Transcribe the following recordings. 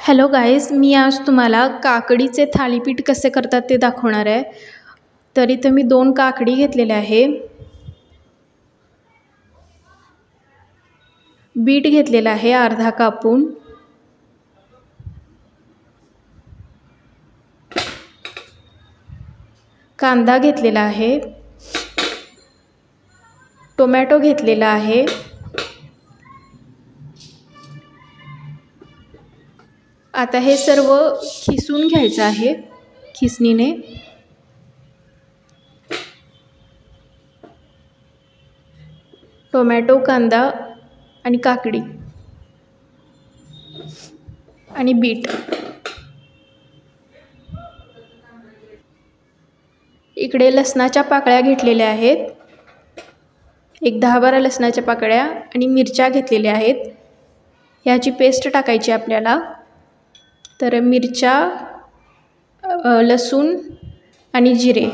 Hello guys, मी आज तुम्हाला काकडीचे थालीपीठ कसे करतात ते दाखवणार आहे। तर इथं मी 2 काकडी घेतलेले आहे, बीट घेतलेला आहे अर्धा कापून, कांदा घेतलेला आहे, टोमॅटो घेतलेला आहे, आता हे सर्व खिसून घ्यायचं आहे खिसणीने। टोमॅटो, कांदा आणि काकडी आणि बीट। इकडे लसणाच्या पाकळ्या घेतलेल्या आहेत, एक 10-12 लसणाच्या पाकळ्या आणि मिरच्या घेतलेल्या आहेत। याची पेस्ट टाकायची आपल्याला। तर मिरच्या, लसूण आणि जिरे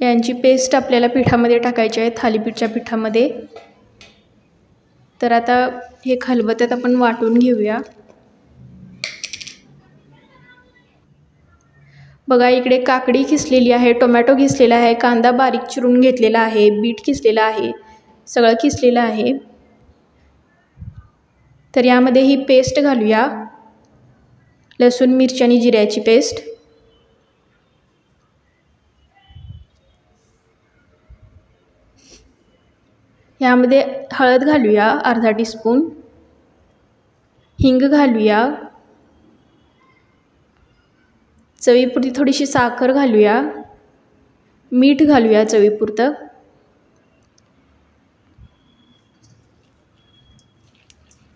यांची पेस्ट आपल्याला पिठामध्ये टाकायची आहे, थालीपीठच्या पिठामध्ये। तर आता हे खलबत्त्यात आपण वाटून घेऊया। बघा, इकडे काकडी खिसलेली आहे, टोमॅटो खिसलेला आहे, कांदा बारीक चिरून घेतलेला आहे, बीट खिसलेला आहे, सगळं खिसलेलं आहे। तर यामध्ये ही पेस्ट घालूया, लसूण, मिरची आणि जिऱ्याची पेस्ट। यामध्ये हळद घालूया अर्धा टीस्पून, हिंग घालूया, चवीपुरती थोडीशी साखर घालूया, मीठ घालूया चवीपुरतं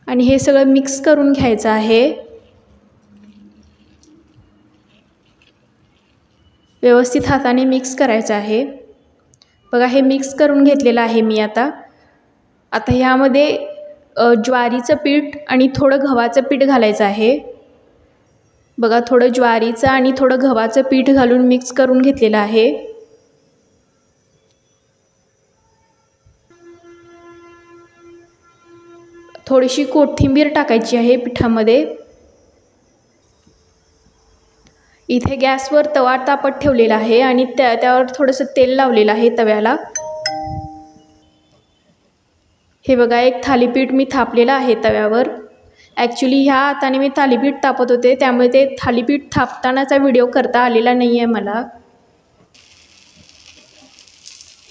आणि हे सगळं मिक्स करून घ्यायचं आहे। व्यवस्थित हाताने मिक्स करायचं आहे। बघा, हे मिक्स करून घेतलेलं आहे मी आता ह्यामध्ये ज्वारीचं पीठ आणि थोडं गव्हाचं पीठ घालायचं आहे। बघा, थोडं ज्वारीचं आणि थोडं गव्हाचं पीठ घालून मिक्स करून घेतलेलं आहे। थोडीशी कोथिंबीर टाकायची आहे पिठामध्ये। इथे गॅसवर तवा तापत ठेवलेला आहे आणि त्यावर थोडंसं तेल लावलेलं आहे तव्याला। हे बघा, एक थालीपीठ मी थापलेलं आहे तव्यावर। ॲक्च्युली ह्या हाताने मी थालीपीठ तापत होते, त्यामुळे ते थालीपीठ थापतानाचा व्हिडिओ करता आलेला नाही आहे मला।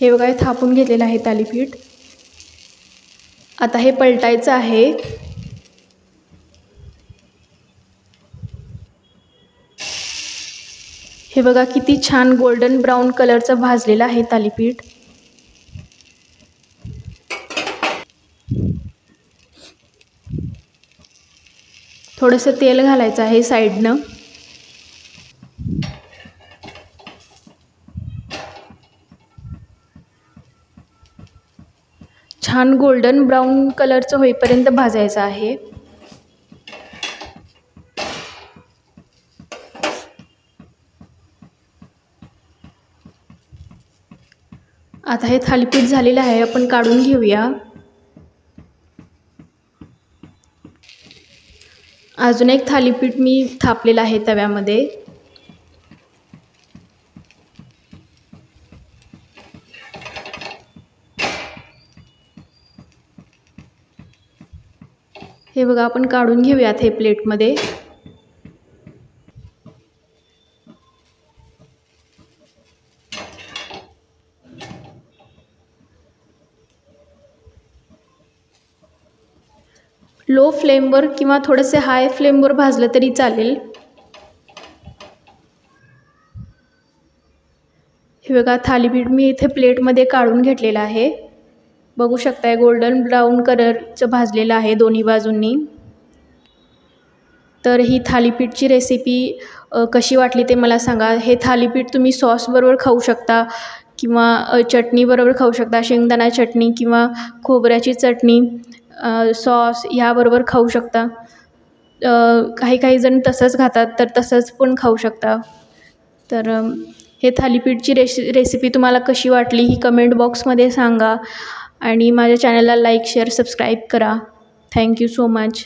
हे बघा, हे थापून घेतलेलं आहे थालीपीठ। आता हे पलटायचं आहे। हे बघा, किती छान गोल्डन ब्राउन कलरचं भाजलेलं आहे थालीपीठ। थोडंसं तेल घालायचं आहे साईडनं। छान गोल्डन ब्राउन कलरचं होईपर्यंत भाजायचं आहे। आता हे थालीपीठ झालेलं आहे, आपण काढून घेऊया। अजून एक थालीपीठ मी थापलेलं आहे तव्यामध्ये। हे बघा, आपण काढून घेऊयात हे प्लेटमध्ये। लो फ्लेमवर किंवा थोडेसे हाय फ्लेमवर भाजलं तरी चालेल। हे बघा, थालीपीठ मी इथे प्लेटमध्ये काढून घेतलेलं आहे। बघू शकताय, गोल्डन ब्राउन कलरचं भाजलेलं आहे दोन्ही बाजूंनी। तर ही थालीपीठची रेसिपी कशी वाटली ते मला सांगा। हे थालीपीठ तुम्ही सॉसबरोबर खाऊ शकता किंवा चटणीबरोबर खाऊ शकता, शेंगदाणा चटणी किंवा खोबऱ्याची चटणी, सॉस याबरोबर खाऊ शकता। काही जण तसंच खातात, तर तसंच पण खाऊ शकता। तर हे थालीपीठची रेसिपी तुम्हाला कशी वाटली ही कमेंट बॉक्समध्ये सांगा आणि माझ्या चॅनलला लाईक, शेअर, सबस्क्राईब करा। Thank you so much.